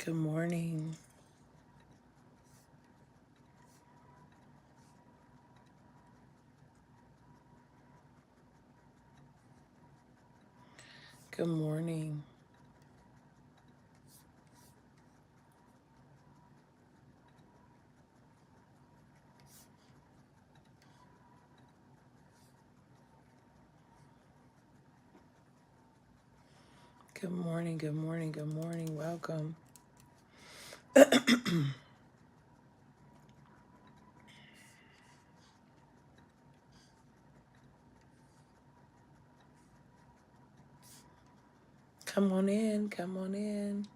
Good morning. Good morning. Good morning. Good morning. Good morning. Welcome. Come on in. Come on in.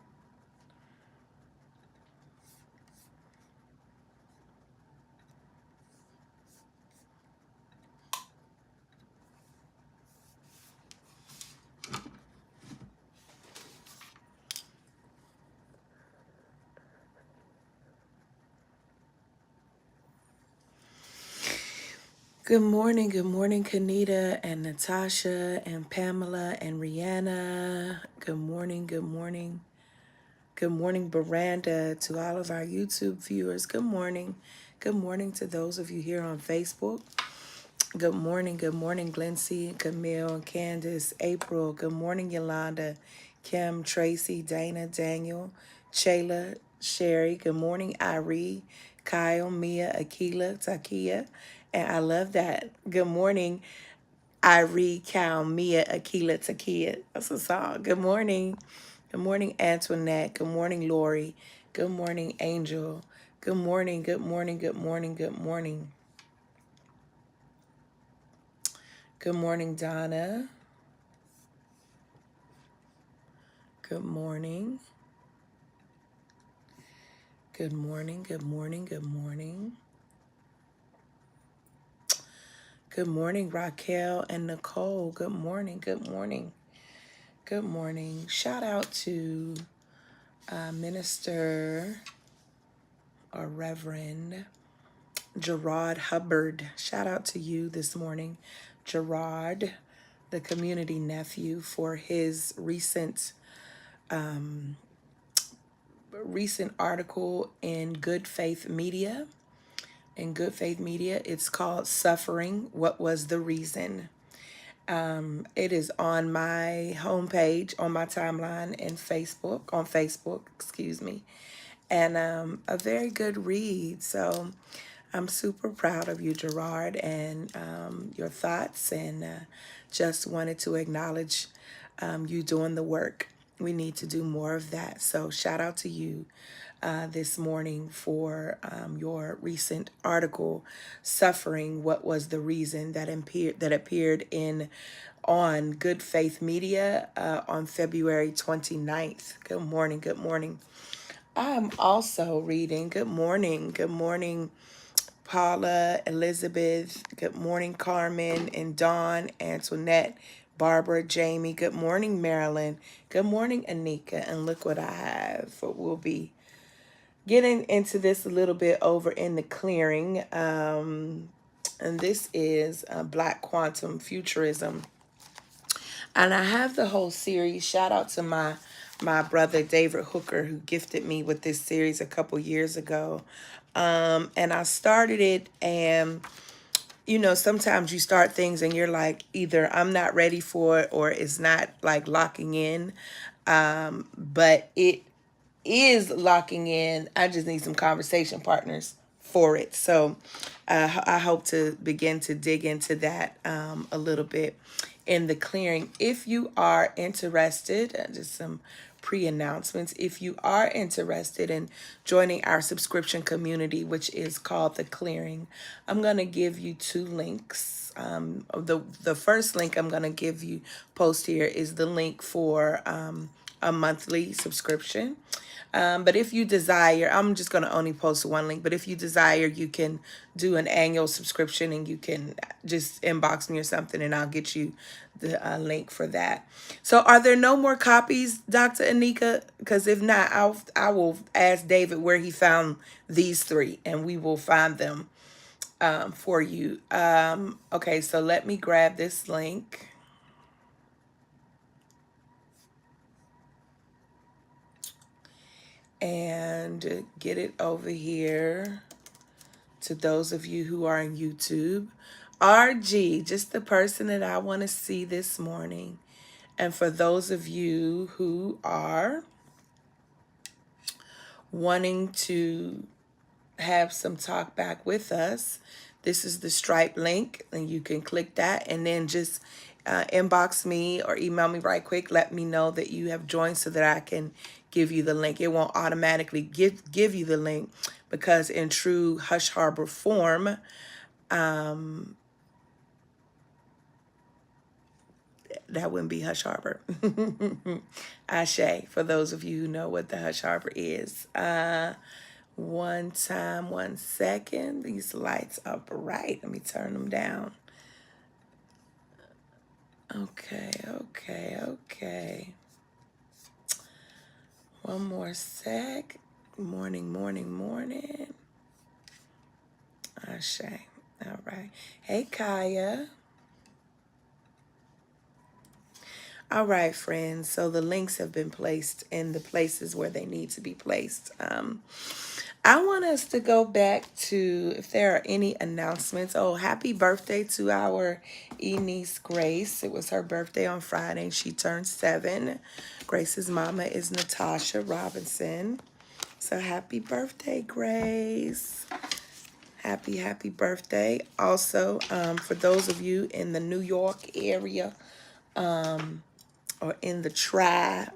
Good morning. Good morning, Kanita and Natasha and Pamela and Rihanna. Good morning. Good morning. Good morning, Miranda, to all of our YouTube viewers. Good morning. Good morning to those of you here on Facebook. Good morning. Good morning, Glency, Camille, Candace, April. Good morning, Yolanda, Kim, Tracy, Dana, Daniel, Shayla, Sherry. Good morning, Irie, Kyle, Mia, Akila, Takia. And I love that. Good morning, Irie, Kyle, Mia, Akila, Takia. That's a song. Good morning. Good morning, Antoinette. Good morning, Lori. Good morning, Angel. Good morning. Good morning. Good morning. Good morning. Good morning, Donna. Good morning. Good morning. Good morning. Good morning. Good morning, Raquel and Nicole. Good morning. Good morning. Good morning. Shout out to Minister or Reverend Gerard Hubbard. Shout out to you this morning, Gerard, the community nephew, for his recent article in Good Faith Media. In Good Faith Media, it's called Suffering, What Was the Reason? It is on my homepage, on my timeline in Facebook, on Facebook, excuse me, and a very good read. So I'm super proud of you, Gerard, and your thoughts, and just wanted to acknowledge you doing the work. We need to do more of that. So shout out to you this morning for your recent article, Suffering, What Was the Reason, that appeared in on Good Faith Media on February 29th. Good morning. Good morning. I'm also reading. Good morning. Good morning, Paula, Elizabeth. Good morning, Carmen and Dawn, Antoinette, Barbara, Jamie. Good morning, Marilyn. Good morning, Anika. And look what I have. We'll be getting into this a little bit over in the clearing. And this is Black Quantum Futurism. And I have the whole series. Shout out to my brother David Hooker, who gifted me with this series a couple years ago. And I started it, and sometimes you start things and you're like, either I'm not ready for it or it's not like locking in. But it is locking in. I just need some conversation partners for it. So I hope to begin to dig into that a little bit in the clearing. If you are interested, just some pre-announcements. If you are interested in joining our subscription community, which is called The Clearing, I'm going to give you two links. The first link I'm going to give you post here is the link for a monthly subscription. But if you desire, I'm just going to only post one link, but if you desire, you can do an annual subscription and you can just inbox me or something and I'll get you the link for that. So are there no more copies, Dr. Anika? Because if not, I will ask David where he found these three and we will find them for you. Okay, so let me grab this link. and get it over here to those of you who are on YouTube. RG, just the person that I want to see this morning. And for those of you who are wanting to have some talk back with us, this is the Stripe link, and you can click that and then just inbox me or email me right quick. Let me know that you have joined so that I can give you the link. It won't automatically give you the link because in true Hush Harbor form, that wouldn't be Hush Harbor. Ashe, for those of you who know what the Hush Harbor is. One time, 1 second. These lights are bright. Let me turn them down. Okay. One more sec. Morning. Ashe. All right. Hey, Kaya. All right, friends. So the links have been placed in the places where they need to be placed. I want us to go back to if there are any announcements. Oh, happy birthday to our niece Grace. It was her birthday on Friday. She turned 7. Grace's mama is Natasha Robinson. So happy birthday, Grace. Happy birthday. Also, for those of you in the New York area, or in the tri-state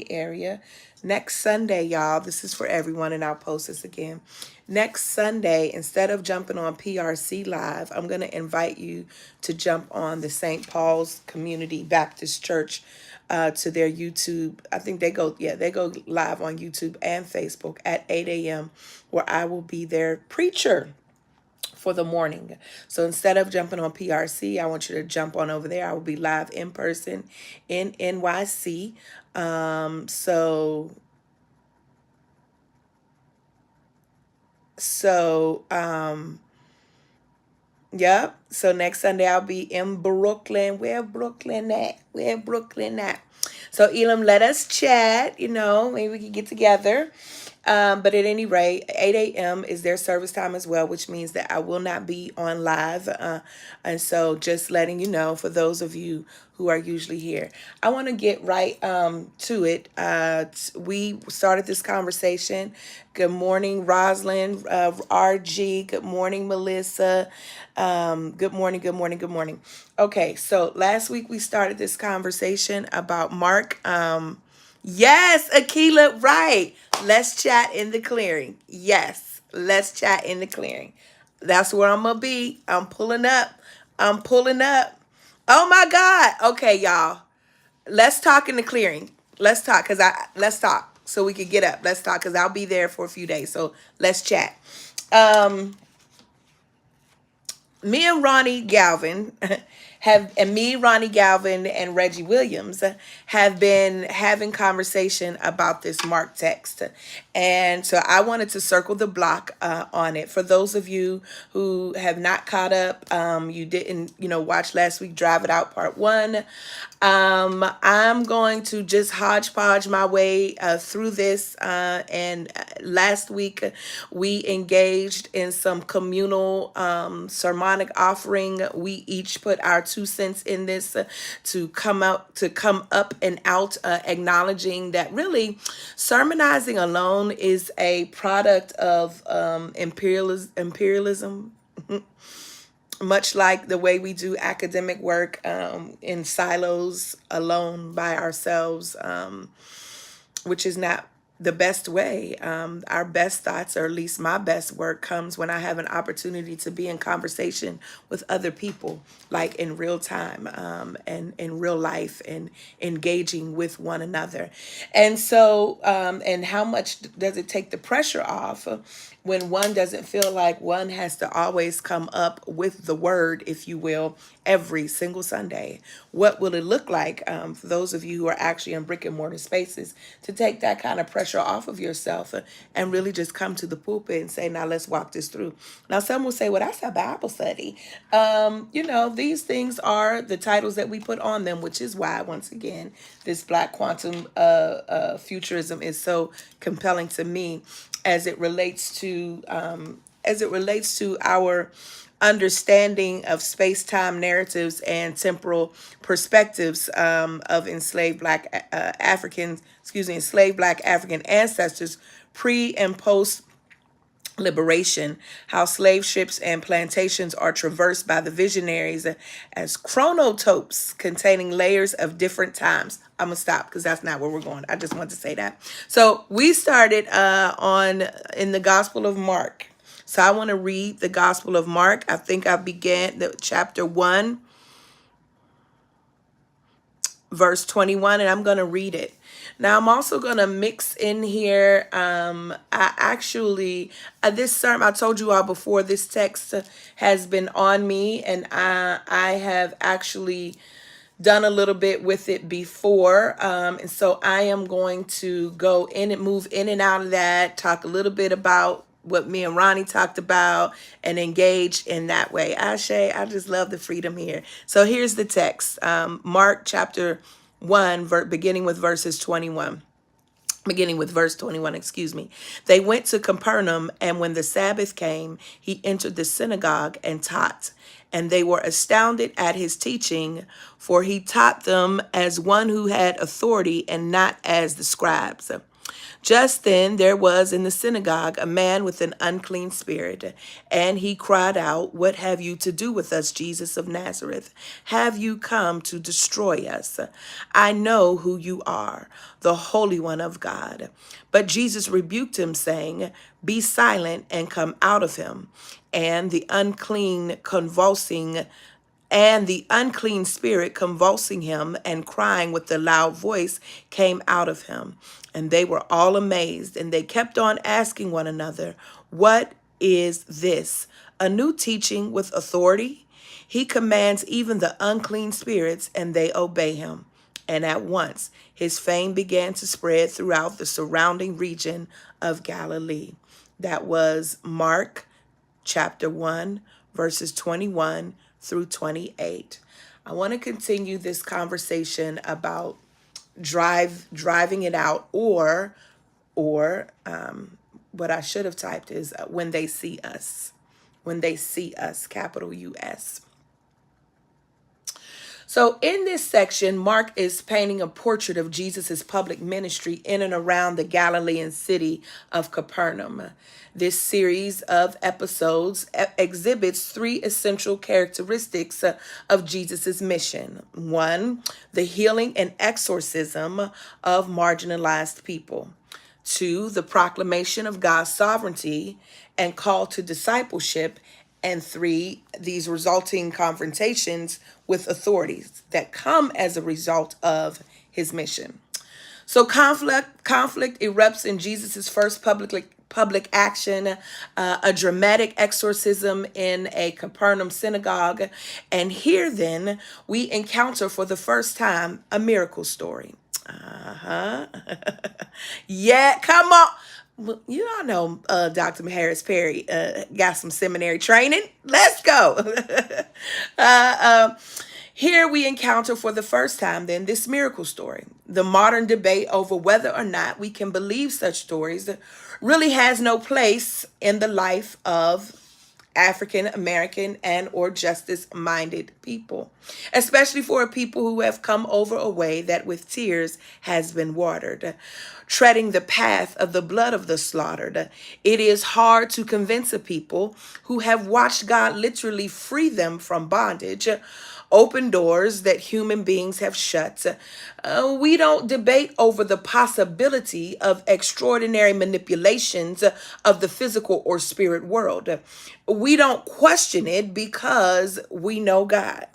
area, next Sunday, y'all, this is for everyone, and I'll post this again. Next Sunday, instead of jumping on PRC Live, I'm going to invite you to jump on the St. Paul's Community Baptist Church to their YouTube. I think they go live on YouTube and Facebook at 8 a.m. where I will be their preacher for the morning. So instead of jumping on PRC, I want you to jump on over there. I will be live in person in NYC. So yep. So next Sunday I'll be in Brooklyn. Where Brooklyn at? So Elam, let us chat. Maybe we can get together. But at any rate, 8 a.m. is their service time as well, which means that I will not be on live. And so just letting you know, for those of you who are usually here, I want to get right to it. We started this conversation. Good morning, Rosalind, RG. Good morning, Melissa. Good morning. Okay, so last week we started this conversation about Mark. Yes, Akila, right. Let's chat in the clearing. Yes, let's chat in the clearing. That's where I'm going to be. I'm pulling up. Oh my God. Okay, y'all. Let's talk in the clearing. Let's talk so we can get up. Let's talk because I'll be there for a few days. So let's chat. Me and Ronnie Galvin Ronnie Galvin and Reggie Williams have been having conversation about this Mark text. And so I wanted to circle the block on it. For those of you who have not caught up, you didn't, watch last week, Drive It Out Part 1. I'm going to just hodgepodge my way through this. And last week we engaged in some communal sermonic offering. We each put our 2 cents in this to come up and out, acknowledging that really sermonizing alone is a product of imperialism. Much like the way we do academic work in silos alone by ourselves, which is not the best way. Our best thoughts, or at least my best work, comes when I have an opportunity to be in conversation with other people, like in real time and in real life, and engaging with one another. And so, and how much does it take the pressure off when one doesn't feel like one has to always come up with the word, if you will, every single Sunday? What will it look like for those of you who are actually in brick and mortar spaces to take that kind of pressure pressure off of yourself and really just come to the pulpit and say, now let's walk this through. Now, some will say, well, that's a Bible study. These things are the titles that we put on them, which is why, once again, this Black quantum futurism is so compelling to me as it relates to our understanding of space-time narratives and temporal perspectives of enslaved Black African ancestors pre and post liberation, how slave ships and plantations are traversed by the visionaries as chronotopes containing layers of different times. I'm gonna stop because that's not where we're going. I just want to say that. So we started in the Gospel of Mark. So I want to read the Gospel of Mark. I think I began the chapter 1, verse 21, and I'm going to read it. Now, I'm also going to mix in here, this sermon, I told you all before, this text has been on me, and I have actually done a little bit with it before. And so I am going to go in and move in and out of that, talk a little bit about what me and Ronnie talked about, and engage in that way. Ashe, I just love the freedom here. So here's the text. Mark chapter 1, beginning with verse 21, excuse me. They went to Capernaum, and when the Sabbath came, he entered the synagogue and taught. And they were astounded at his teaching, for he taught them as one who had authority and not as the scribes. Just then there was in the synagogue a man with an unclean spirit, and he cried out, "What have you to do with us, Jesus of Nazareth? Have you come to destroy us? I know who you are, the Holy One of God." But Jesus rebuked him, saying, "Be silent and come out of him." And the unclean spirit, convulsing him and crying with a loud voice, came out of him. And they were all amazed, and they kept on asking one another, "What is this? A new teaching with authority? He commands even the unclean spirits, and they obey him." And at once his fame began to spread throughout the surrounding region of Galilee. That was Mark chapter 1, verses 21 through 28. I want to continue this conversation about driving it out, or what I should have typed is when they see us, capital US. So in this section, Mark is painting a portrait of Jesus's public ministry in and around the Galilean city of Capernaum. This series of episodes exhibits three essential characteristics of Jesus's mission. One, the healing and exorcism of marginalized people. Two, the proclamation of God's sovereignty and call to discipleship. And three, these resulting confrontations with authorities that come as a result of his mission. So conflict erupts in Jesus's first public action, a dramatic exorcism in a Capernaum synagogue. And here then we encounter for the first time a miracle story. Yeah, come on. Well, you all know Dr. Harris Perry got some seminary training. Let's go. Here we encounter for the first time then this miracle story. The modern debate over whether or not we can believe such stories really has no place in the life of African American and or justice-minded people, especially for a people who have come over a way that with tears has been watered, treading the path of the blood of the slaughtered. It is hard to convince a people who have watched God literally free them from bondage, open doors that human beings have shut. We don't debate over the possibility of extraordinary manipulations of the physical or spirit world. We don't question it because we know God.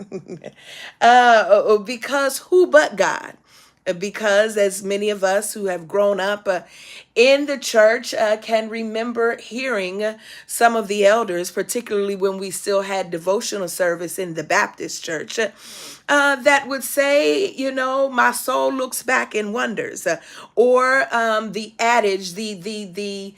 Because who but God? because as many of us who have grown up in the church can remember hearing some of the elders, particularly when we still had devotional service in the Baptist church, that would say, my soul looks back and wonders, or the adage, the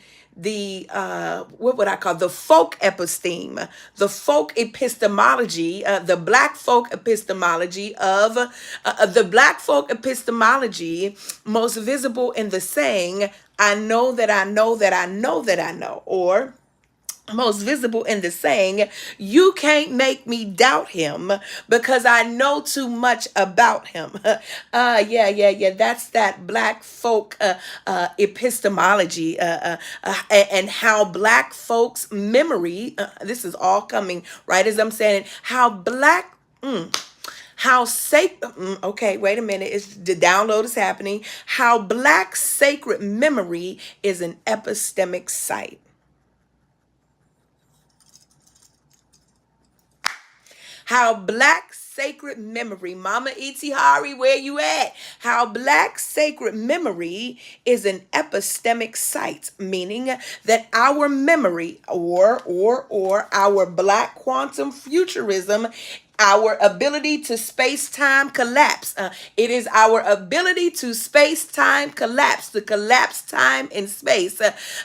what would I call the folk episteme, the folk epistemology, the black folk epistemology of the black folk epistemology, most visible in the saying, I know that I know that I know that I know, or most visible in the saying, you can't make me doubt him because I know too much about him. Yeah. That's that black folk epistemology, and how black folks' memory, this is all coming right as I'm saying it, how black. How sacred, okay, wait a minute. It's the download is happening. How black sacred memory is an epistemic site. How black sacred memory, Mama Itihari, where you at? How black sacred memory is an epistemic site, meaning that our memory or our black quantum futurism, our ability to space-time collapse. It is our ability to space-time collapse, to collapse time and space.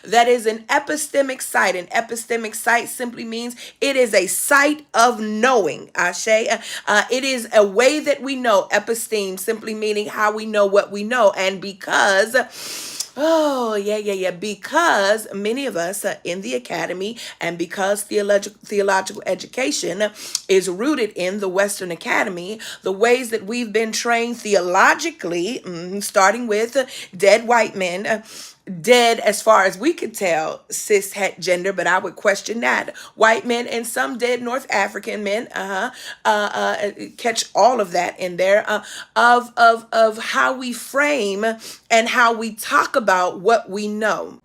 That is an epistemic site. An epistemic site simply means it is a site of knowing. Ashe. It is a way that we know. Episteme simply meaning how we know what we know. And because oh, yeah. Because many of us in the academy, and because theological education is rooted in the Western Academy, the ways that we've been trained theologically, starting with dead white men, dead as far as we could tell, cis het gender, but I would question that. White men and some dead North African men, catch all of that in there, of how we frame and how we talk about what we know.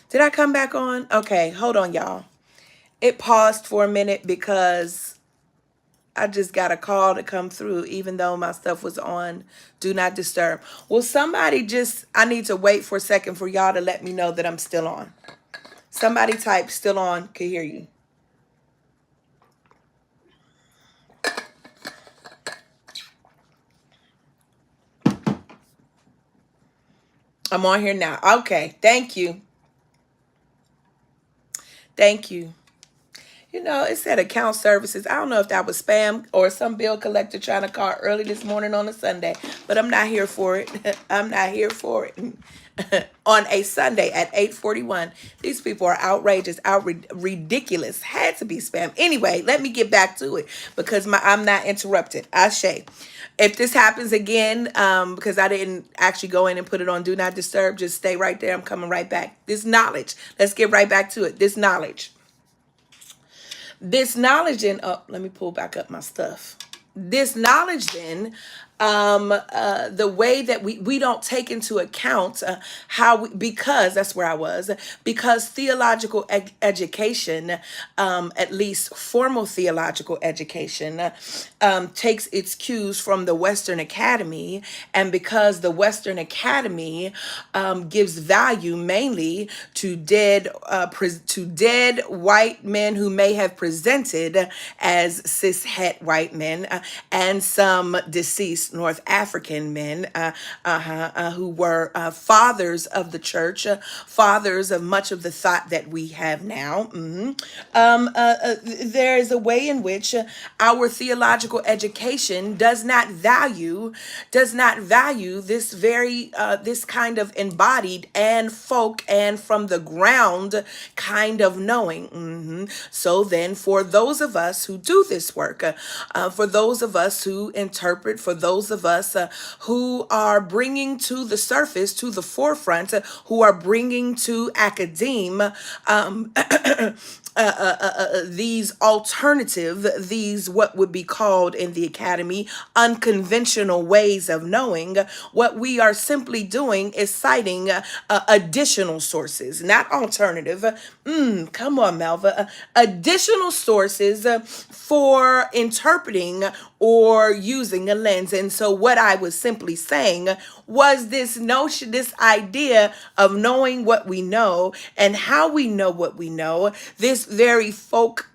Did I come back on? Okay, hold on, y'all. It paused for a minute because I just got a call to come through, even though my stuff was on Do Not Disturb. Will somebody just, I need to wait for a second for y'all to let me know that I'm still on. Somebody type still on, can hear you. I'm on here now. Okay, thank you. Thank you. It said account services. I don't know if that was spam or some bill collector trying to call early this morning on a Sunday, but I'm not here for it. I'm not here for it. On a Sunday at 8:41. These people are outrageous, ridiculous. Had to be spam. Anyway, let me get back to it because I'm not interrupted. Ashe. If this happens again, because I didn't actually go in and put it on Do Not Disturb, just stay right there. I'm coming right back. This knowledge. Let's get right back to it. This knowledge. This knowledge and let me pull back up my stuff. This knowledge then, the way that we don't take into account because that's where I was, because theological education, at least formal theological education, takes its cues from the Western Academy, and because the Western Academy gives value mainly to dead white men who may have presented as cis het white men, and some deceased North African men who were fathers of the church, fathers of much of the thought that we have now. There is a way in which our theological education does not value this very this kind of embodied and folk and from the ground kind of knowing. So then, for those of us who do this work, for those of us who interpret, for those those of us who are bringing to the surface, to the forefront, who are bringing to academe these alternative, these what would be called in the academy unconventional ways of knowing. What we are simply doing is citing additional sources, not alternative. Come on, Melva. Additional sources for interpreting or using a lens. And so what I was simply saying was this notion, this idea of knowing what we know and how we know what we know, this very this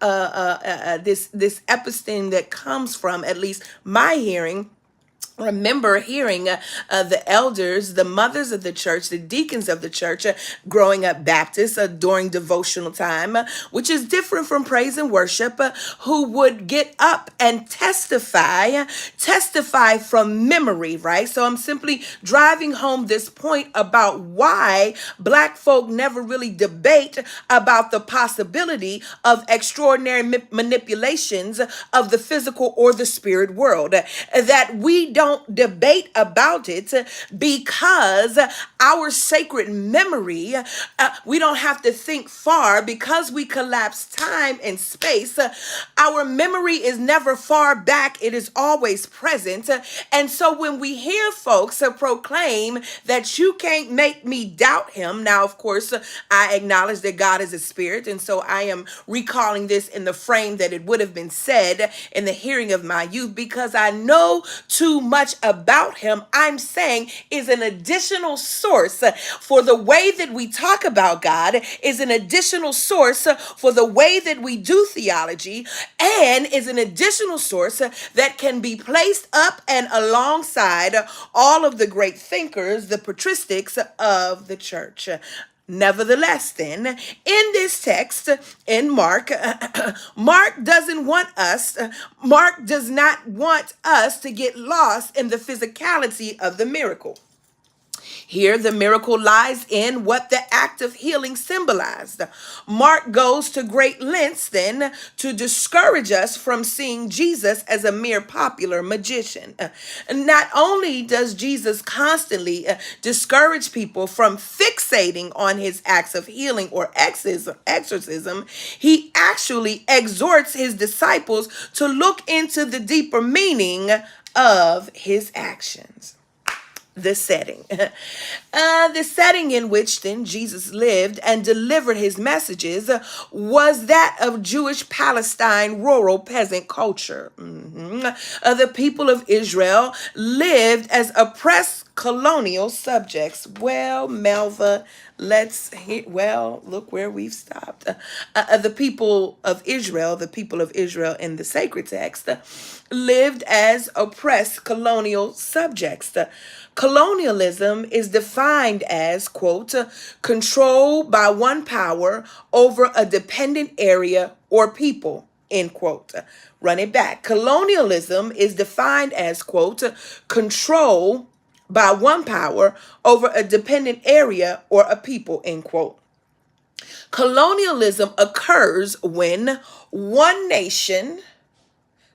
episteme that comes from, at least my hearing, remember hearing the elders, the mothers of the church, the deacons of the church, growing up Baptist during devotional time, which is different from praise and worship, who would get up and testify from memory, right? So I'm simply driving home this point about why Black folk never really debate about the possibility of extraordinary manipulations of the physical or the spirit world. That we don't debate about it because our sacred memory, we don't have to think far because we collapse time and space. Our memory is never far back. It is always present. And so when we hear folks proclaim that you can't make me doubt him, now, of course, I acknowledge that God is a spirit. And so I am recalling this in the frame that it would have been said in the hearing of my youth, because I know too much about him. I'm saying is an additional source for the way that we talk about God, is an additional source for the way that we do theology, and is an additional source that can be placed up and alongside all of the great thinkers, the patristics of the church. Nevertheless, then, in this text in Mark, Mark does not want us to get lost in the physicality of the miracle. Here, the miracle lies in what the act of healing symbolized. Mark goes to great lengths then to discourage us from seeing Jesus as a mere popular magician. Not only does Jesus constantly discourage people from fixating on his acts of healing or exorcism, he actually exhorts his disciples to look into the deeper meaning of his actions. The setting. The setting in which then Jesus lived and delivered his messages was that of Jewish Palestine rural peasant culture. The people of Israel lived as oppressed colonial subjects. Well, Melva, look where we've stopped. The people of Israel in the sacred text lived as oppressed colonial subjects. Colonialism is defined as, quote, control by one power over a dependent area or people, end quote. Run it back. Colonialism is defined as, quote, control by one power over a dependent area or a people, end quote. Colonialism occurs when one nation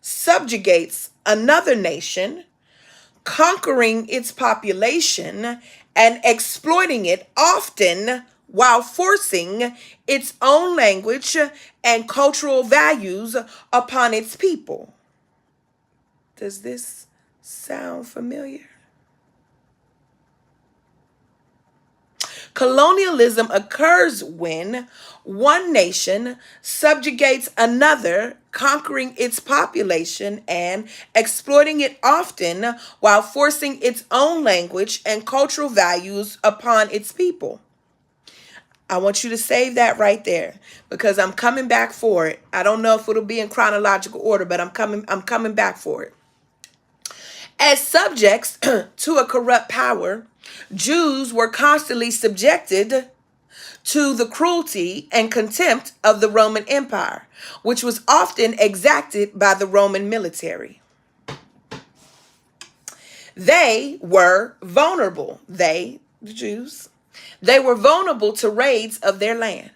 subjugates another nation, conquering its population and exploiting it, often while forcing its own language and cultural values upon its people. Does this sound familiar? Colonialism occurs when one nation subjugates another, conquering its population and exploiting it, often while forcing its own language and cultural values upon its people. I want you to save that right there because I'm coming back for it. I don't know if it'll be in chronological order, but I'm coming back for it. As subjects to a corrupt power, Jews were constantly subjected to the cruelty and contempt of the Roman Empire, which was often exacted by the Roman military. They were vulnerable, the Jews. They were vulnerable to raids of their land,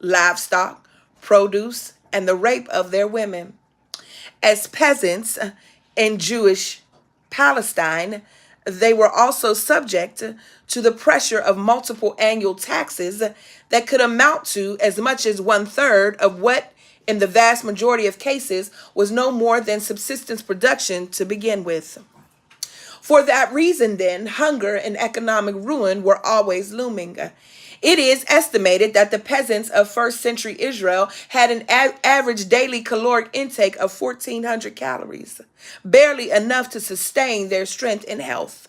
livestock, produce, and the rape of their women. As peasants in Jewish Palestine, they were also subject to the pressure of multiple annual taxes that could amount to as much as one third of what, in the vast majority of cases, was no more than subsistence production to begin with. For that reason, then, hunger and economic ruin were always looming. It is estimated that the peasants of first century Israel had an average daily caloric intake of 1,400 calories, barely enough to sustain their strength and health.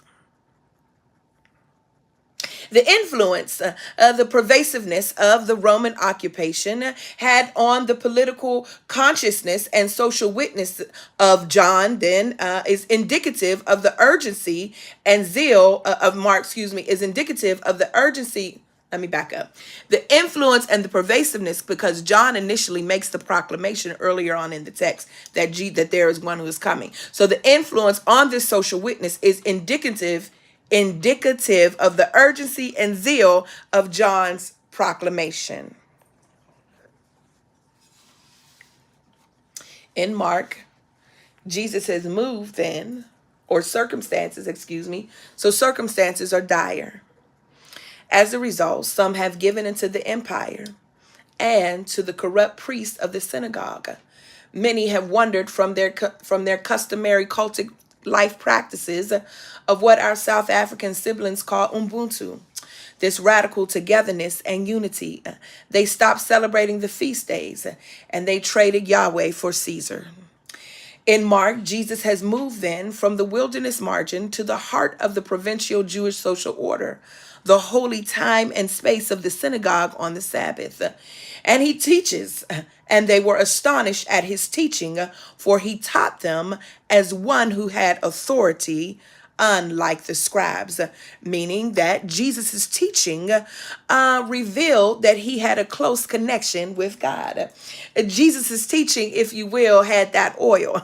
The influence, the pervasiveness of the Roman occupation had on the political consciousness and social witness of John then is indicative of the urgency and zeal of Mark, is indicative of the urgency. Let me back up. The influence and the pervasiveness, because John initially makes the proclamation earlier on in the text that there is one who is coming. So the influence on this social witness is indicative of the urgency and zeal of John's proclamation. In Mark, Jesus has moved then, or circumstances, so circumstances are dire. As a result, some have given into the empire and to the corrupt priests of the synagogue. Many have wandered from their customary cultic life practices of what our South African siblings call Ubuntu, this radical togetherness and unity. They stopped celebrating the feast days and they traded Yahweh for Caesar. In Mark, Jesus has moved then from the wilderness margin to the heart of the provincial Jewish social order, the holy time and space of the synagogue on the Sabbath. And he teaches, and they were astonished at his teaching, for he taught them as one who had authority, unlike the scribes, meaning that Jesus' teaching revealed that he had a close connection with God. Jesus' teaching, if you will, had that oil.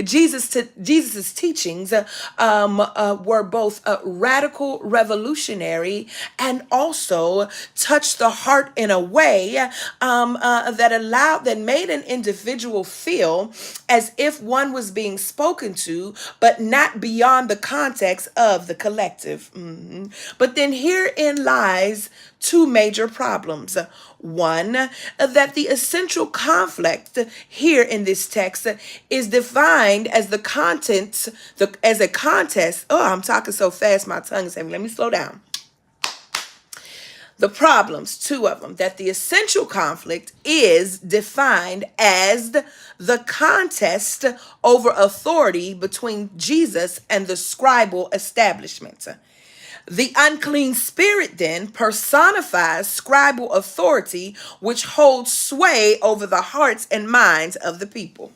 Jesus' teachings were both radical, revolutionary, and also touched the heart in a way that made an individual feel as if one was being spoken to, but not beyond the context of the collective. But then herein lies two major problems. One, that the essential conflict here in this text is defined as as a contest. Oh, I'm talking so fast, my tongue is heavy. Let me slow down. The problems, two of them, that the essential conflict is defined as the contest over authority between Jesus and the scribal establishment. The unclean spirit then personifies scribal authority, which holds sway over the hearts and minds of the people.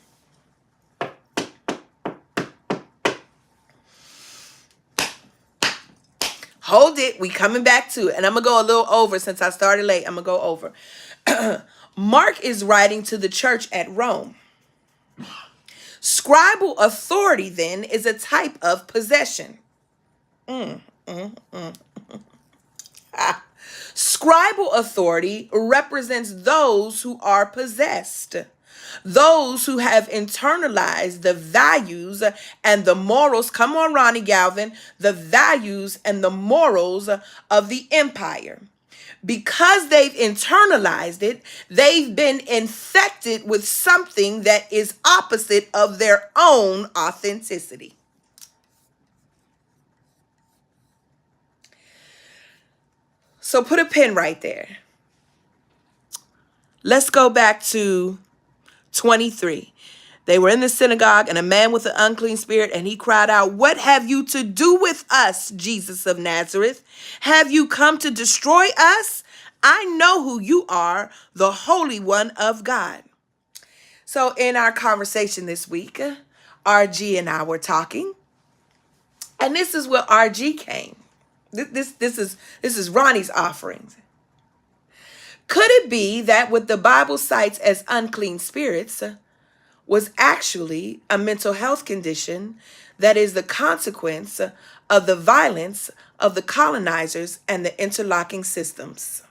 Hold it. We coming back to it. And I'm going to go a little over since I started late. I'm going to go over. Mark is writing to the church at Rome. Scribal authority then is a type of possession. Scribal authority represents those who are possessed, those who have internalized the values and the morals. Come on, Ronnie Galvin, the values and the morals of the empire. Because they've internalized it, they've been infected with something that is opposite of their own authenticity. So put a pin right there. Let's go back to 23. They were in the synagogue, and a man with an unclean spirit, and he cried out, "What have you to do with us, Jesus of Nazareth? Have you come to destroy us? I know who you are, the Holy One of God." So in our conversation this week, RG and I were talking, and this is where RG came. This is Ronnie's offerings. Could it be that what the Bible cites as unclean spirits was actually a mental health condition that is the consequence of the violence of the colonizers and the interlocking systems?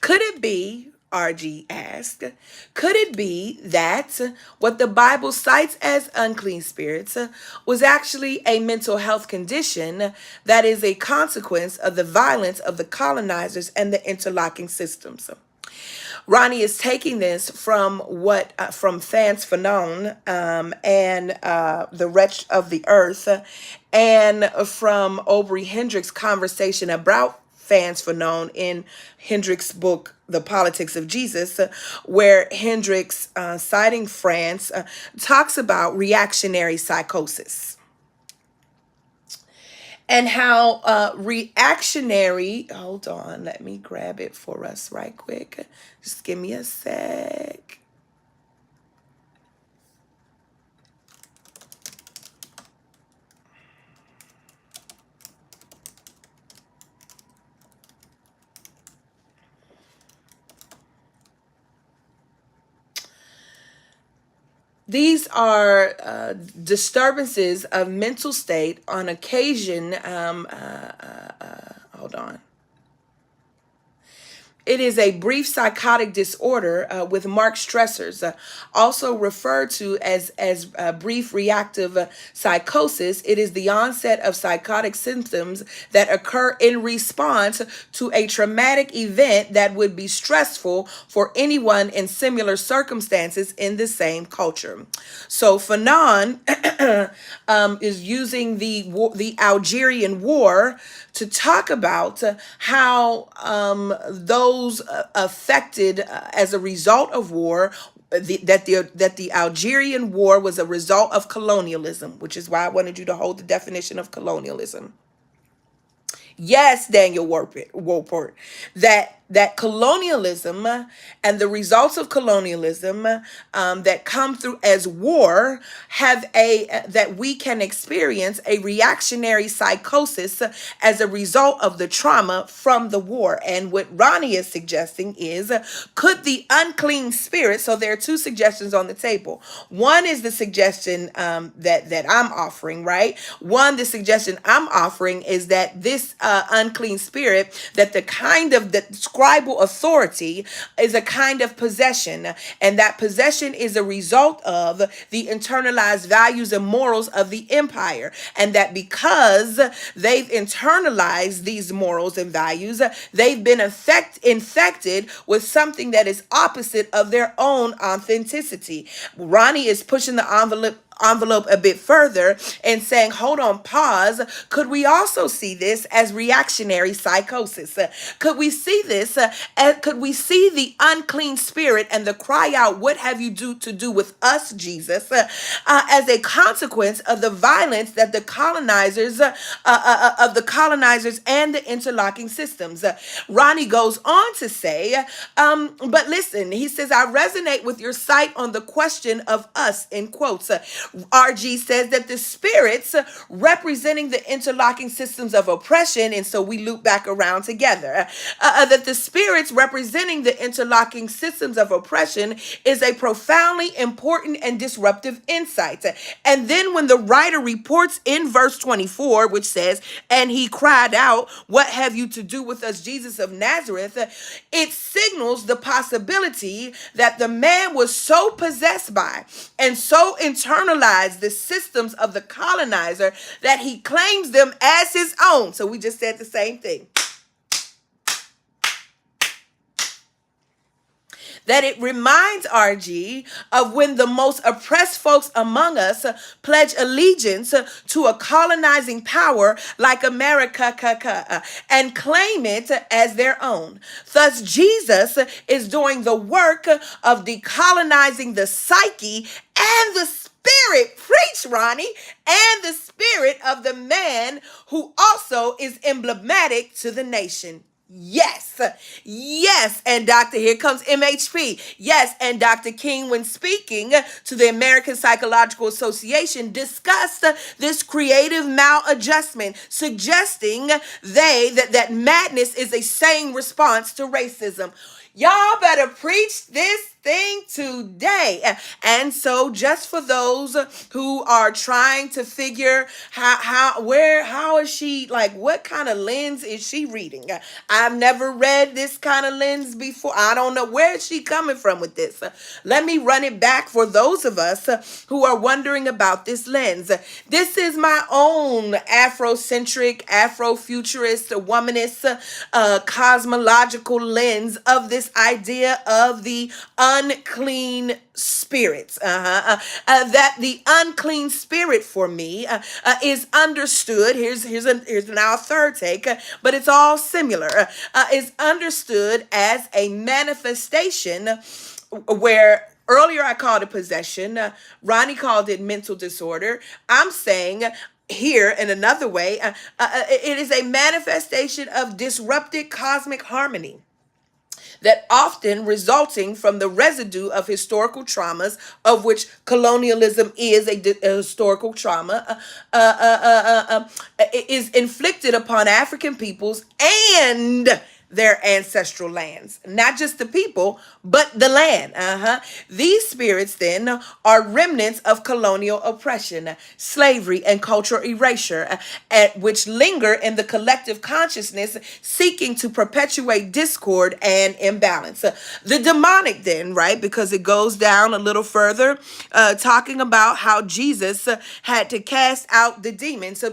Could it be, RG asked, could it be that what the Bible cites as unclean spirits was actually a mental health condition that is a consequence of the violence of the colonizers and the interlocking systems? Ronnie is taking this from from Fans Fanon and The Wretch of the Earth, and from Aubrey Hendricks' conversation about Fans Fanon in Hendricks' book The Politics of Jesus, where Hendricks, citing France, talks about reactionary psychosis and how reactionary, hold on, let me grab it for us right quick. Just give me a sec. These are disturbances of mental state on occasion. Hold on. It is a brief psychotic disorder with marked stressors, also referred to as brief reactive psychosis. It is the onset of psychotic symptoms that occur in response to a traumatic event that would be stressful for anyone in similar circumstances in the same culture. So Fanon is using the Algerian War to talk about how those affected as a result of war, that the Algerian War was a result of colonialism, which is why I wanted you to hold the definition of colonialism. Yes, Daniel Wolpert, that colonialism and the results of colonialism that come through as war have that we can experience a reactionary psychosis as a result of the trauma from the war. And what Ronnie is suggesting is, could the unclean spirit, so there are two suggestions on the table. One is the suggestion that I'm offering, right? One, the suggestion I'm offering is that this unclean spirit, that the kind of the scribal authority is a kind of possession, and that possession is a result of the internalized values and morals of the empire, and that because they've internalized these morals and values, they've been infected with something that is opposite of their own authenticity. Ronnie is pushing the envelope a bit further and saying, hold on, pause. Could we also see this as reactionary psychosis? Could we see this? Could we see the unclean spirit and the cry out, what have you to do with us, Jesus, as a consequence of the violence that the colonizers and the interlocking systems? Ronnie goes on to say, but listen, he says, I resonate with your sight on the question of us, in quotes. RG says that the spirits representing the interlocking systems of oppression, and so we loop back around together, that the spirits representing the interlocking systems of oppression is a profoundly important and disruptive insight. And then when the writer reports in verse 24, which says, and he cried out, what have you to do with us, Jesus of Nazareth? It signals the possibility that the man was so possessed by and so internalized the systems of the colonizer that he claims them as his own. So we just said the same thing. That it reminds RG of when the most oppressed folks among us pledge allegiance to a colonizing power like America and claim it as their own. Thus, Jesus is doing the work of decolonizing the psyche and the spirit, preach Ronnie, and the spirit of the man who also is emblematic to the nation. Yes, yes, and Dr. Here comes MHP. Yes, and Dr. King, when speaking to the American Psychological Association, discussed this creative maladjustment, suggesting that madness is a sane response to racism. Y'all better preach this thing today. And so just for those who are trying to figure how is she, like, what kind of lens is she reading? I've never read this kind of lens before. I don't know where is she coming from with this. Let me run it back for those of us who are wondering about this lens. This is my own Afrocentric, Afrofuturist, womanist, cosmological lens of this idea of the unclean spirits. That the unclean spirit for me is understood. Here's now a third take, but it's all similar. Is understood as a manifestation where earlier I called it possession. Ronnie called it mental disorder. I'm saying here in another way, it is a manifestation of disrupted cosmic harmony that often resulting from the residue of historical traumas, of which colonialism is a historical trauma, is inflicted upon African peoples and their ancestral lands, not just the people, but the land. These spirits then are remnants of colonial oppression, slavery, and cultural erasure, which linger in the collective consciousness, seeking to perpetuate discord and imbalance. The demonic then, right, because it goes down a little further, talking about how Jesus had to cast out the demons.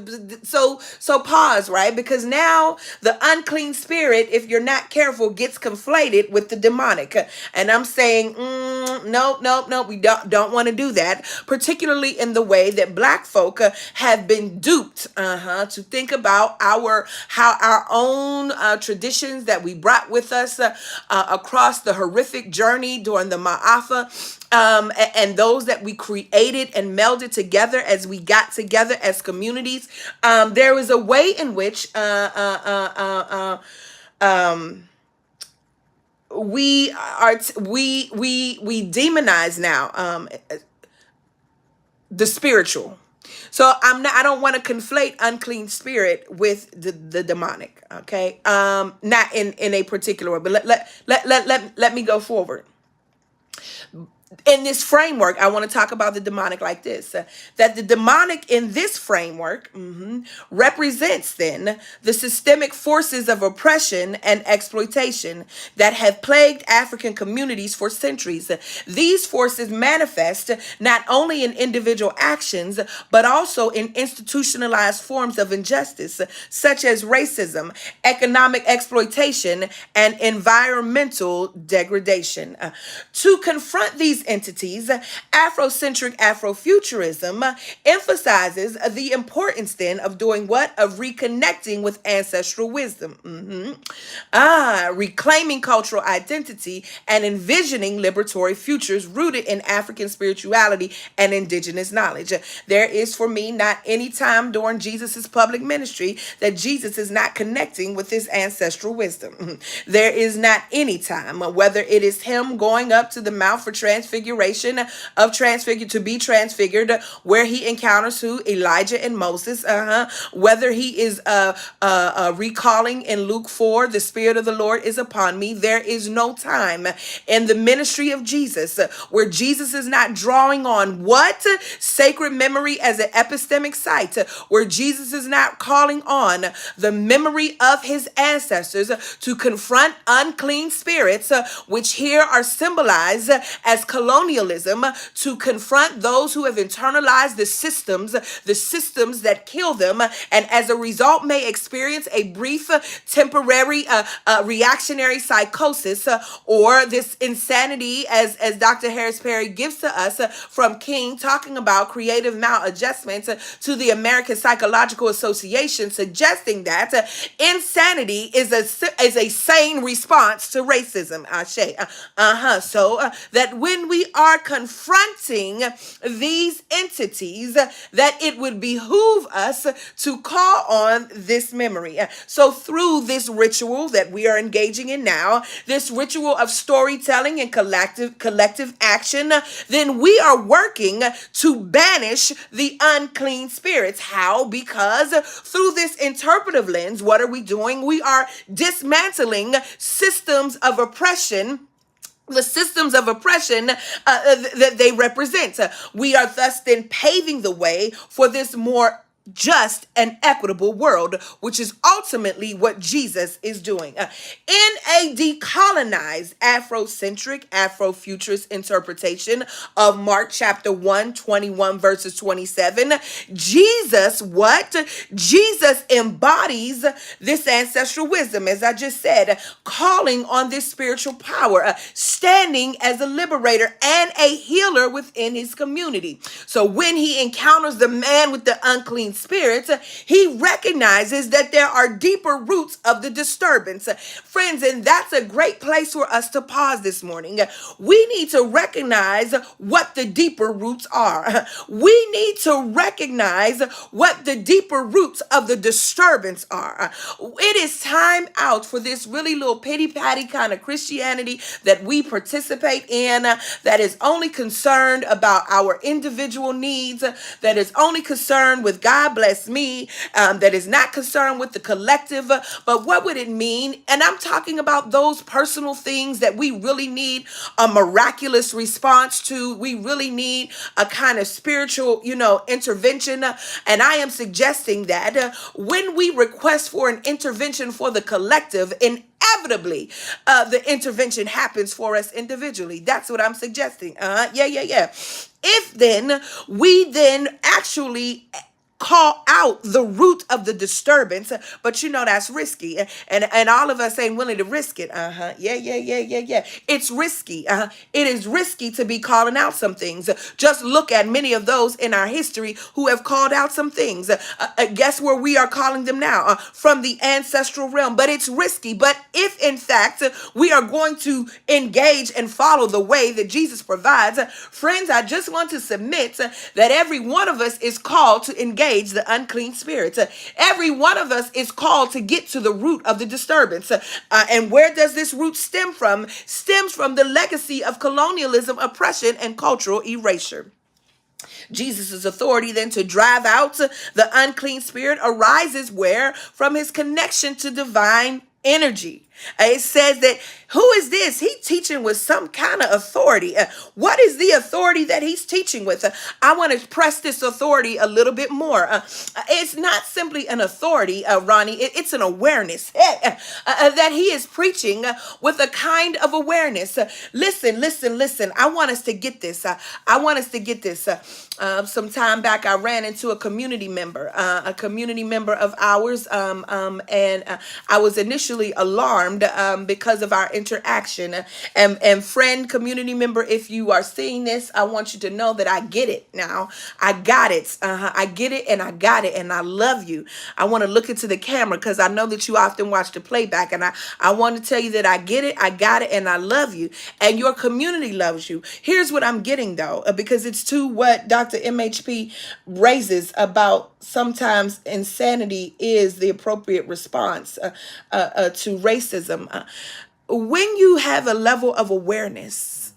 So pause, right, because now the unclean spirit, if you're not careful, gets conflated with the demonic. And I'm saying, no, we don't want to do that, particularly in the way that Black folk have been duped to think about how our own traditions that we brought with us across the horrific journey during the Ma'afa, and those that we created and melded together as we got together as communities. There is a way in which we demonize now the spiritual. So I don't want to conflate unclean spirit with the demonic. Okay. Not in a particular way, but let me go forward. In this framework, I want to talk about the demonic like this, that the demonic in this framework represents then the systemic forces of oppression and exploitation that have plagued African communities for centuries. These forces manifest not only in individual actions, but also in institutionalized forms of injustice, such as racism, economic exploitation, and environmental degradation. To confront these entities, Afrocentric Afrofuturism emphasizes the importance then of doing what? Of reconnecting with ancestral wisdom. Reclaiming cultural identity and envisioning liberatory futures rooted in African spirituality and indigenous knowledge. There is for me not any time during Jesus's public ministry that Jesus is not connecting with his ancestral wisdom. There is not any time, whether it is him going up to the Mount for transfiguration to be transfigured, where he encounters who? Elijah and Moses. Whether he is recalling in Luke 4, the Spirit of the Lord is upon me. There is no time in the ministry of Jesus where Jesus is not drawing on what? Sacred memory as an epistemic site, where Jesus is not calling on the memory of his ancestors to confront unclean spirits, which here are symbolized as colonialism, to confront those who have internalized the systems that kill them, and as a result may experience a brief temporary reactionary psychosis, or this insanity, as Dr. Harris Perry gives to us from King, talking about creative maladjustments to the American Psychological Association, suggesting that insanity is a sane response to racism. So that when we are confronting these entities, that it would behoove us to call on this memory. So through this ritual that we are engaging in now, this ritual of storytelling and collective action, then we are working to banish the unclean spirits. How? Because through this interpretive lens, what are we doing? We are dismantling systems of oppression the systems of oppression that they represent. We are thus then paving the way for this more just and equitable world, which is ultimately what Jesus is doing. In a decolonized Afrocentric, Afrofuturist interpretation of Mark chapter 1, 21 verses 27, Jesus, what? Jesus embodies this ancestral wisdom, as I just said, calling on this spiritual power, standing as a liberator and a healer within his community. So when he encounters the man with the unclean spirits, he recognizes that there are deeper roots of the disturbance. Friends, and that's a great place for us to pause this morning. We need to recognize what the deeper roots are. We need to recognize what the deeper roots of the disturbance are. It is time out for this really little pity patty kind of Christianity that we participate in, that is only concerned about our individual needs, that is only concerned with God bless me, that is not concerned with the collective. But what would it mean? And I'm talking about those personal things that we really need a miraculous response to. We really need a kind of spiritual, intervention. And I am suggesting that when we request for an intervention for the collective, inevitably the intervention happens for us individually. That's what I'm suggesting. Yeah. If then we then actually call out the root of the disturbance, but that's risky, and all of us ain't willing to risk it. Yeah. It's risky. It is risky to be calling out some things. Just look at many of those in our history who have called out some things. Guess where we are calling them now? From the ancestral realm. But it's risky. But if in fact we are going to engage and follow the way that Jesus provides, friends, I just want to submit that every one of us is called to engage the unclean spirits. Every one of us is called to get to the root of the disturbance. And where does this root stem from? Stems from the legacy of colonialism, oppression, and cultural erasure. Jesus' authority then to drive out the unclean spirit arises where? From his connection to divine energy. It says that, who is this? He's teaching with some kind of authority. What is the authority that he's teaching with? I want to press this authority a little bit more. It's not simply an authority, Ronnie. It's an awareness that he is preaching with a kind of awareness. Listen. I want us to get this. Some time back, I ran into a community member of ours, and I was initially alarmed because of our interaction. And friend, community member, if you are seeing this, I want you to know that I get it now. I got it. I get it, and I got it, and I love you. I want to look into the camera because I know that you often watch the playback, and I want to tell you that I get it, I got it, and I love you, and your community loves you. Here's what I'm getting, though, because it's to what Dr. MHP raises about sometimes insanity is the appropriate response to racism. When you have a level of awareness,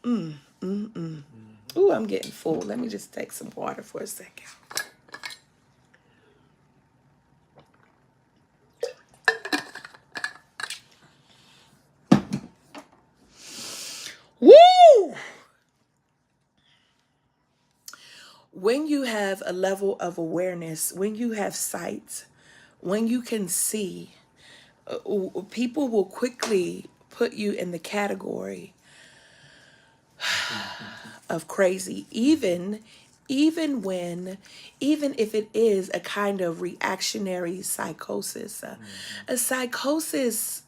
ooh, I'm getting full. Let me just take some water for a second. Woo! When you have a level of awareness, when you have sight, when you can see, people will quickly put you in the category of crazy, even if it is a kind of reactionary psychosis. A psychosis,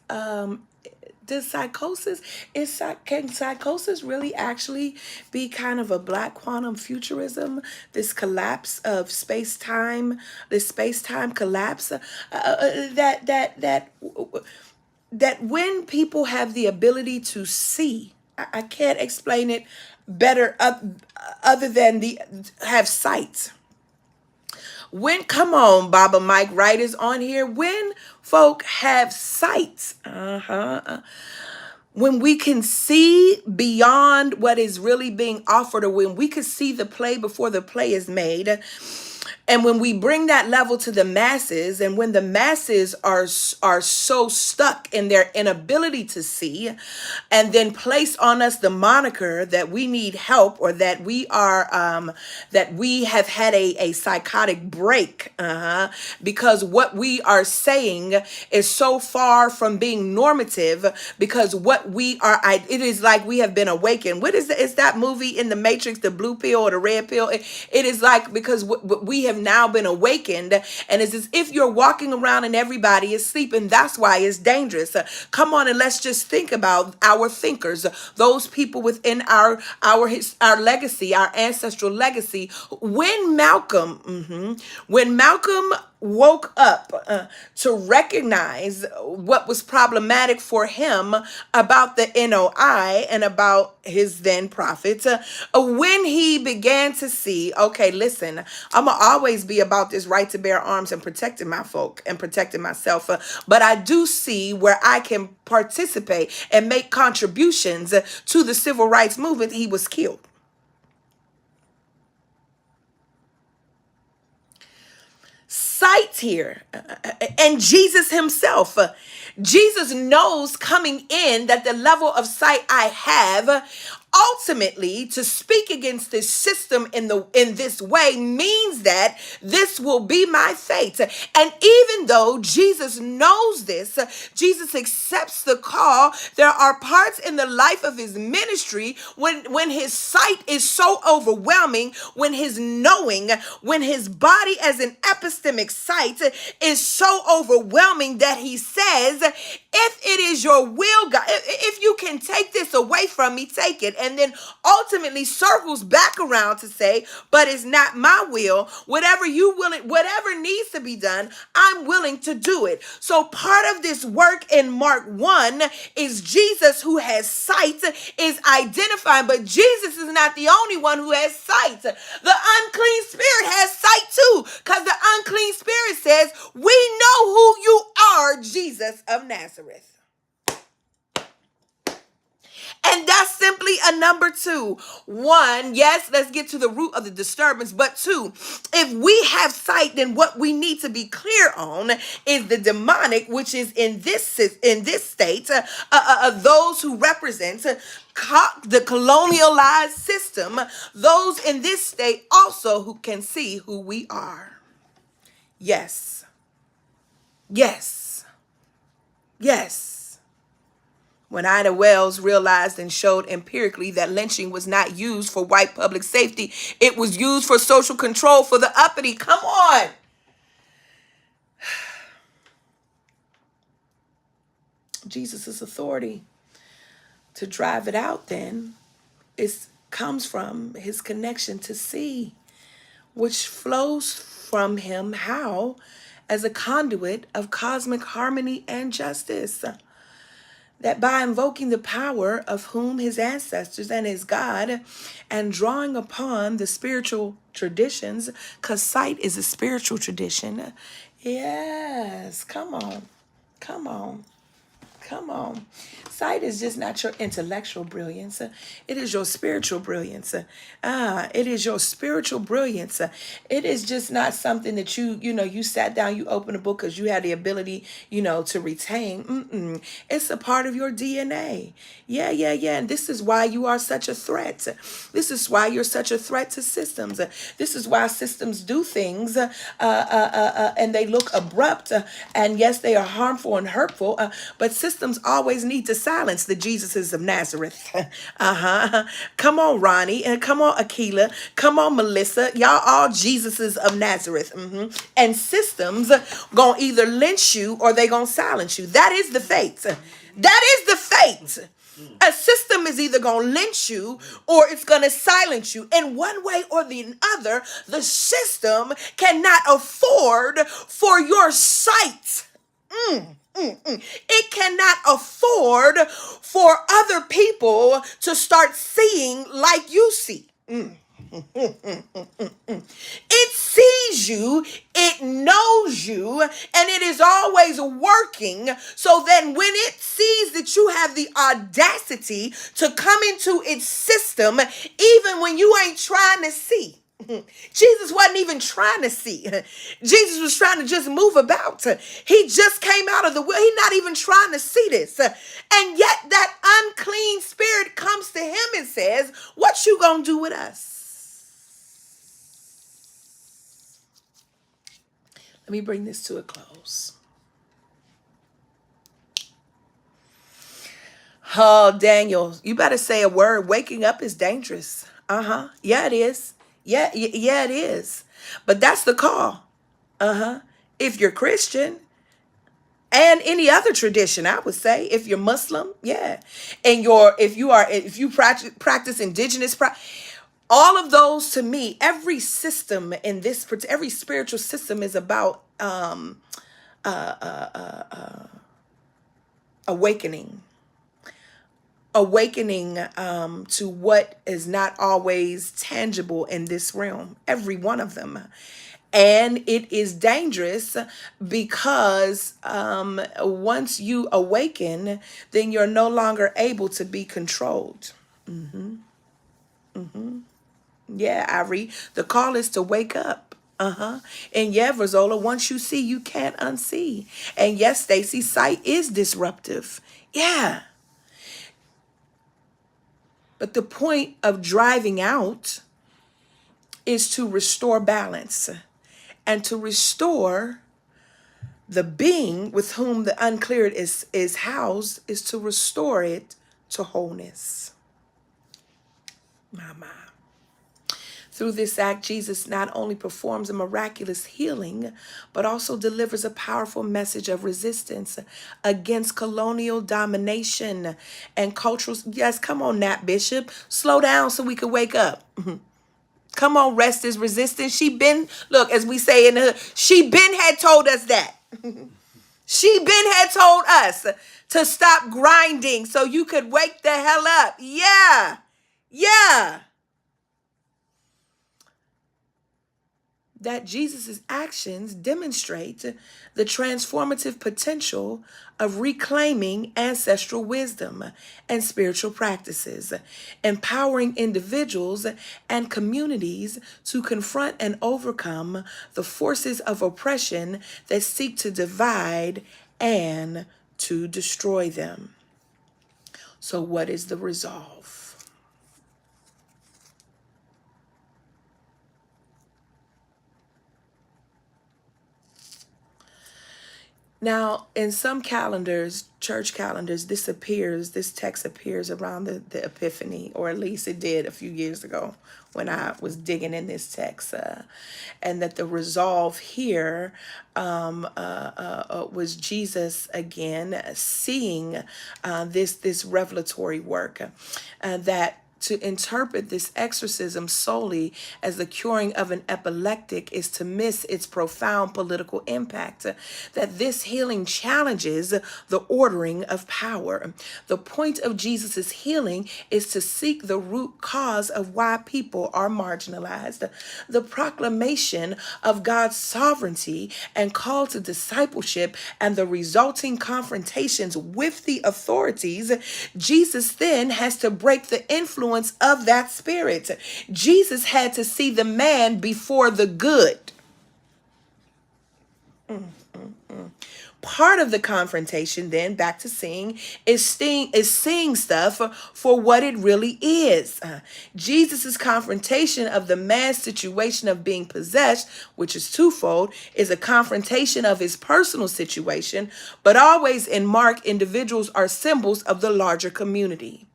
can psychosis really actually be kind of a black quantum futurism? This collapse of space-time, this space-time collapse, that when people have the ability to see, I can't explain it better other than have sight. When, come on, Baba Mike Wright is on here. When folk have sight, when we can see beyond what is really being offered, or when we can see the play before the play is made, And when we bring that level to the masses, and when the masses are so stuck in their inability to see, and then place on us the moniker that we need help, or that we are that we have had a psychotic break, because what we are saying is so far from being normative, because what we are, it is like we have been awakened. What is that movie in the Matrix, the blue pill or the red pill? It is like, because we have now been awakened, and it's as if you're walking around and everybody is sleeping. That's why it's dangerous. Come on, and let's just think about our thinkers, those people within our legacy, our ancestral legacy. When Malcolm woke up to recognize what was problematic for him about the NOI and about his then prophets, when he began to see, okay, listen, I'm gonna always be about this right to bear arms and protecting my folk and protecting myself, but I do see where I can participate and make contributions to the civil rights movement. He was killed. Sight here, and Jesus himself. Jesus knows coming in that the level of sight I have, ultimately to speak against this system in this way means that this will be my fate. And even though Jesus knows this, Jesus accepts the call. There are parts in the life of his ministry when his sight is so overwhelming, when his knowing, when his body as an epistemic sight is so overwhelming, that he says, if it is your will, God, if you can take this away from me, take it. And then ultimately circles back around to say, but it's not my will. Whatever needs to be done, I'm willing to do it. So part of this work in Mark 1 is Jesus, who has sight, is identifying, but Jesus is not the only one who has sight. The unclean spirit has sight too, because the unclean spirit says, we know who you are, Jesus of Nazareth. And that's simply a number two. One, yes, let's get to the root of the disturbance. But two, if we have sight, then what we need to be clear on is the demonic, which is in this state, those who represent the colonialized system, those in this state also who can see who we are. Yes. Yes. Yes. When Ida Wells realized and showed empirically that lynching was not used for white public safety, it was used for social control for the uppity. Come on. Jesus' authority to drive it out then comes from his connection to see, which flows from him how? As a conduit of cosmic harmony and justice. That by invoking the power of whom his ancestors and his God, and drawing upon the spiritual traditions, because sight is a spiritual tradition. Yes, come on, come on. Come on. Sight is just not your intellectual brilliance. It is your spiritual brilliance. It is your spiritual brilliance. It is just not something that you sat down, you opened a book because you had the ability, to retain. It's a part of your DNA. Yeah. And this is why you are such a threat. This is why you're such a threat to systems. This is why systems do things and they look abrupt. And yes, they are harmful and hurtful. But systems always need to silence the Jesuses of Nazareth. Come on, Ronnie, and come on, Akila, come on, Melissa. Y'all all Jesuses of Nazareth. And systems gonna either lynch you or they gonna silence you. That is the fate. That is the fate. A system is either going to lynch you or it's going to silence you. In one way or the other, the system cannot afford for your sight. It cannot afford for other people to start seeing like you see. It sees you, it knows you, and it is always working. So then when it sees that you have the audacity to come into its system, even when you ain't trying to see, Jesus wasn't even trying to see. Jesus was trying to just move about. He just came out of the will. He's not even trying to see this. And yet that unclean spirit comes to him and says, what you gonna do with us? Let me bring this to a close. Oh, Daniel, you better say a word. Waking up is dangerous. Uh-huh. Yeah, it is. Yeah, it is. But that's the call. Uh-huh. If you're Christian and any other tradition, I would say, if you're Muslim, yeah. And if you practice indigenous all of those, to me, every system in this, every spiritual system is about awakening to what is not always tangible in this realm, every one of them. And it is dangerous because once you awaken, then you're no longer able to be controlled. Yeah, Irie, the call is to wake up. Uh-huh. And yeah, Verzola, once you see, you can't unsee. And yes, Stacy, sight is disruptive. Yeah. But the point of driving out is to restore balance and to restore the being with whom the uncleared is housed, is to restore it to wholeness. My. Through this act, Jesus not only performs a miraculous healing, but also delivers a powerful message of resistance against colonial domination and cultural. Yes, come on, Nat Bishop. Slow down so we can wake up. Come on, rest is resistance. Look, as we say in the hood, she been had told us that. She been had told us to stop grinding so you could wake the hell up. Yeah. Yeah. That Jesus' actions demonstrate the transformative potential of reclaiming ancestral wisdom and spiritual practices, empowering individuals and communities to confront and overcome the forces of oppression that seek to divide and to destroy them. So, what is the resolve? Now, in some calendars, church calendars, this text appears around the Epiphany, or at least it did a few years ago when I was digging in this text. And that the resolve here was Jesus again seeing this revelatory work that to interpret this exorcism solely as the curing of an epileptic is to miss its profound political impact. That this healing challenges the ordering of power. The point of Jesus's healing is to seek the root cause of why people are marginalized. The proclamation of God's sovereignty and call to discipleship and the resulting confrontations with the authorities, Jesus then has to break the influence of that spirit. Jesus had to see the man before the good. Part of the confrontation, then, back to seeing, is seeing stuff for what it really is. Jesus's confrontation of the man's situation of being possessed, which is twofold, is a confrontation of his personal situation, but always in Mark, individuals are symbols of the larger community.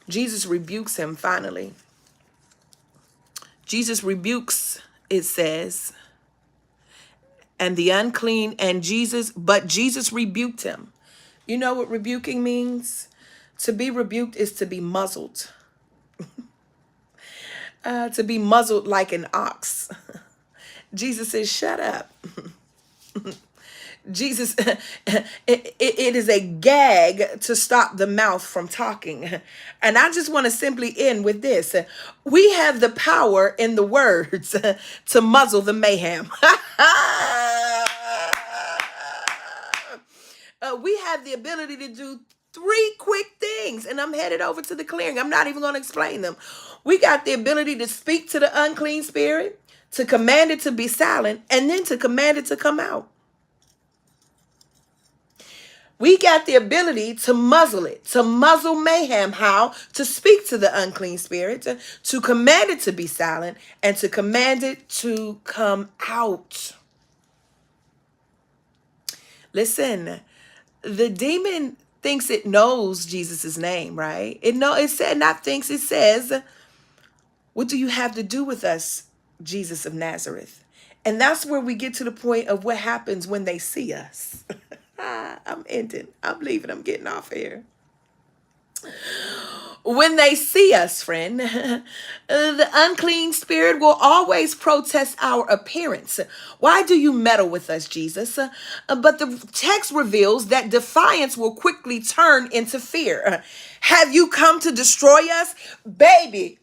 Jesus rebukes him finally. Jesus rebukes, it says, and the unclean but Jesus rebuked him. You know what rebuking means? To be rebuked is to be muzzled. To be muzzled like an ox. Jesus says, shut up. Jesus, it is a gag to stop the mouth from talking. And I just want to simply end with this. We have the power in the words to muzzle the mayhem. We have the ability to do three quick things, and I'm headed over to the clearing. I'm not even going to explain them. We got the ability to speak to the unclean spirit, to command it to be silent, and then to command it to come out. We got the ability to muzzle it, to muzzle mayhem. How? To speak to the unclean spirit, to command it to be silent, and to command it to come out. Listen, the demon thinks it knows Jesus' name, right? It said not thinks, it says, what do you have to do with us, Jesus of Nazareth? And that's where we get to the point of what happens when they see us. I'm ending. I'm leaving. I'm getting off here. When they see us, friend, the unclean spirit will always protest our appearance. Why do you meddle with us, Jesus? But the text reveals that defiance will quickly turn into fear. Have you come to destroy us? Baby,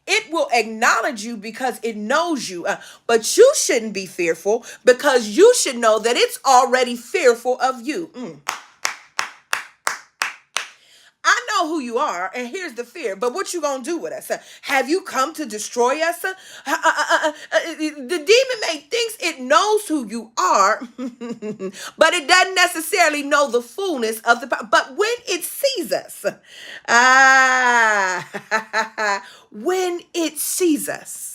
it will acknowledge you because it knows you. But you shouldn't be fearful, because you should know that it's already fearful of you. I know who you are, and here's the fear. But what you gonna do with us? Have you come to destroy us? The demon may thinks it knows who you are, but it doesn't necessarily know the fullness of the power. But when it sees us, when it sees us.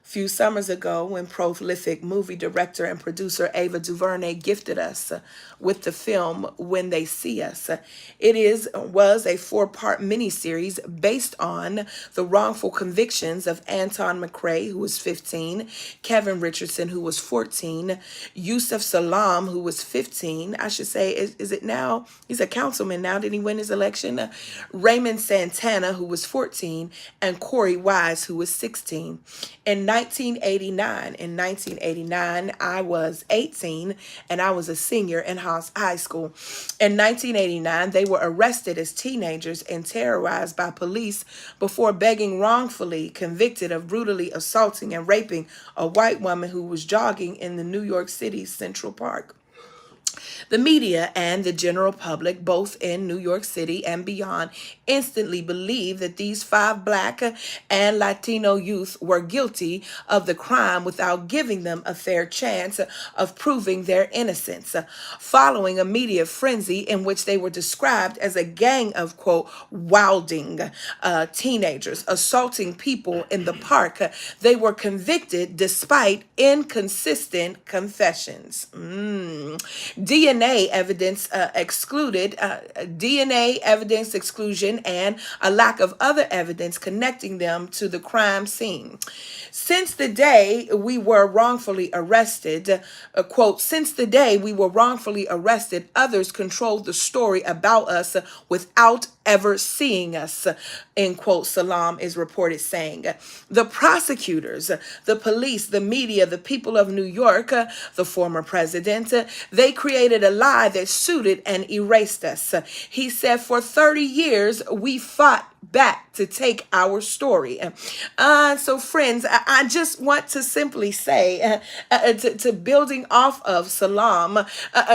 Few summers ago, when prolific movie director and producer Ava DuVernay gifted us with the film When They See Us. Was a four-part miniseries based on the wrongful convictions of Anton McRae, who was 15, Kevin Richardson, who was 14, Yusuf Salam, who was 15. I should say, is it now? He's a councilman now. Did he win his election? Raymond Santana, who was 14, and Corey Wise, who was 16. In 1989, I was 18, and I was a senior in high school. In 1989, they were arrested as teenagers and terrorized by police before being wrongfully convicted of brutally assaulting and raping a white woman who was jogging in the New York City Central Park. The media and the general public, both in New York City and beyond, instantly believed that these 5 Black and Latino youth were guilty of the crime without giving them a fair chance of proving their innocence. Following a media frenzy in which they were described as a gang of, quote, wilding teenagers assaulting people in the park, they were convicted despite inconsistent confessions. DNA evidence DNA evidence exclusion, and a lack of other evidence connecting them to the crime scene. Since the day we were wrongfully arrested, quote, since the day we were wrongfully arrested, others controlled the story about us without ever seeing us, end quote, Salam is reported saying. The prosecutors, the police, the media, the people of New York, the former president, they created a lie that suited and erased us. He said, for 30 years, we fought back to take our story. So friends, I just want to simply say, to building off of Salam,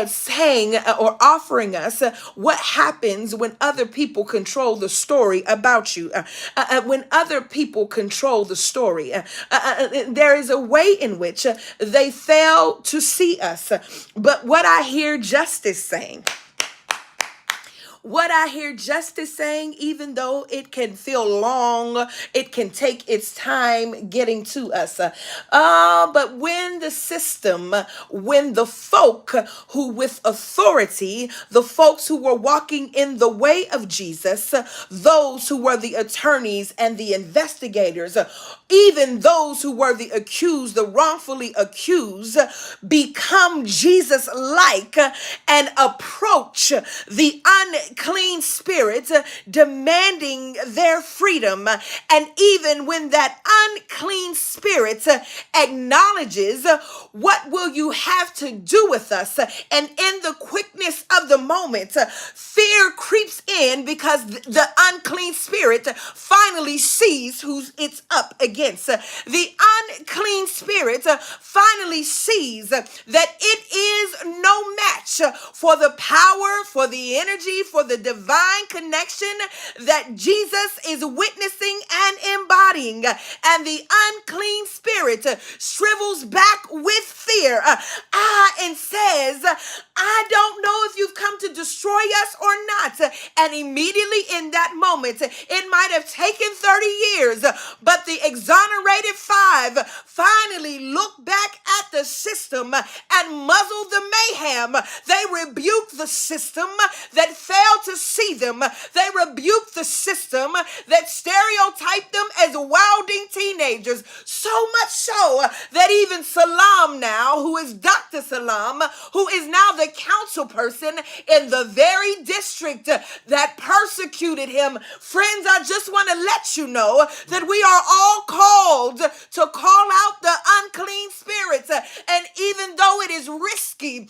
saying or offering us what happens when other people control the story about you. When other people control the story, there is a way in which they fail to see us. But what I hear justice saying, even though it can feel long, it can take its time getting to us. But when the system, when the folk who with authority, the folks who were walking in the way of Jesus, those who were the attorneys and the investigators, even those who were the accused, the wrongfully accused, become Jesus-like and approach the unclean spirits demanding their freedom. And even when that unclean spirit acknowledges, what will you have to do with us? And in the quickness of the moment, fear creeps in because the unclean spirit finally sees who it's up against. The unclean spirit finally sees that it is no match for the power, for the energy, for the divine connection that Jesus is witnessing and embodying. And the unclean spirit shrivels back with fear and says, I don't know if you've come to destroy us or not. And immediately in that moment, it might have taken 30 years, but the exonerated five finally look back at the system and muzzle the mayhem. They rebuke the system that failed to see them. They rebuke the system that stereotyped them as wilding teenagers. So much so that even Salam now, who is Dr. Salam, who is now the council person in the very district that persecuted him. Friends, I just want to let you know that we are all called to call out the unclean spirits. And even though it is risky,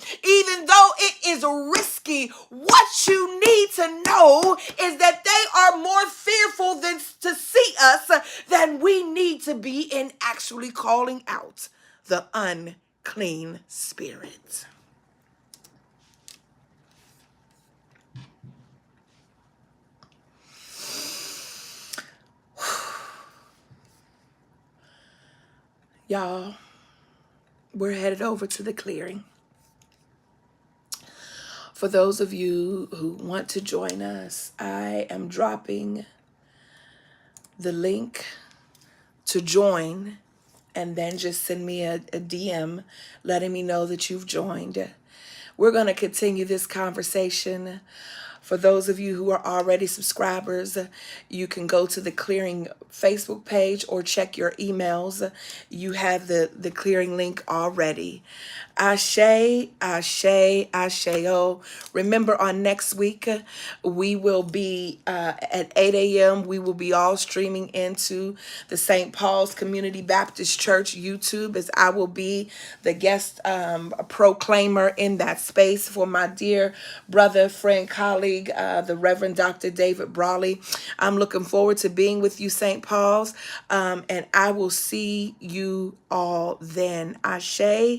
what you need to know is that they are more fearful than to see us than we need to be in actually calling out the unclean spirit. Y'all, we're headed over to the clearing. For those of you who want to join us, I am dropping the link to join, and then just send me a DM letting me know that you've joined. We're going to continue this conversation. For those of you who are already subscribers, you can go to the Clearing Facebook page or check your emails. You have the Clearing link already. Ashe, ashe, asheo. Remember, on next week, we will be at 8 a.m. We will be all streaming into the St. Paul's Community Baptist Church YouTube, as I will be the guest proclaimer in that space for my dear brother, friend, colleague, the Reverend Dr. David Brawley. I'm looking forward to being with you, St. Paul's, and I will see you all then. Ashe.